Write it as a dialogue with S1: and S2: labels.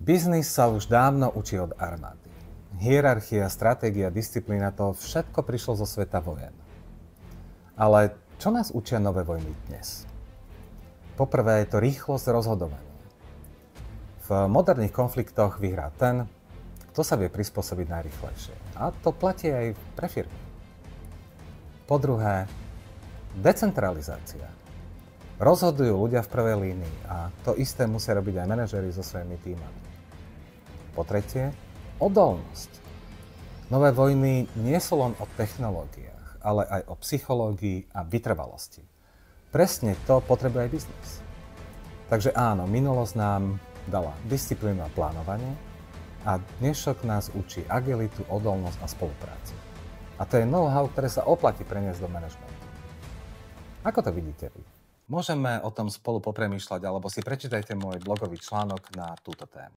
S1: Biznis sa už dávno učí od armády. Hierarchia, stratégia, disciplína, to všetko prišlo zo sveta vojen. Ale čo nás učia nové vojny dnes? Poprvé je to rýchlosť rozhodovania. V moderných konfliktoch vyhrá ten, kto sa vie prispôsobiť najrýchlejšie. A to platí aj pre firmy. Po druhé, decentralizácia. Rozhodujú ľudia v prvej línii a to isté musia robiť aj manažeri so svojimi tímami. Po tretie, odolnosť. Nové vojny nie sú len o technológiách, ale aj o psychológii a vytrvalosti. Presne to potrebuje aj biznis. Takže áno, minulosť nám dala disciplínu a plánovanie a dnešok nás učí agilitu, odolnosť a spoluprácu. A to je know-how, ktoré sa oplatí preniesť do manažmentu. Ako to vidíte vy? Môžeme o tom spolu popremýšľať, alebo si prečítajte môj blogový článok na túto tému.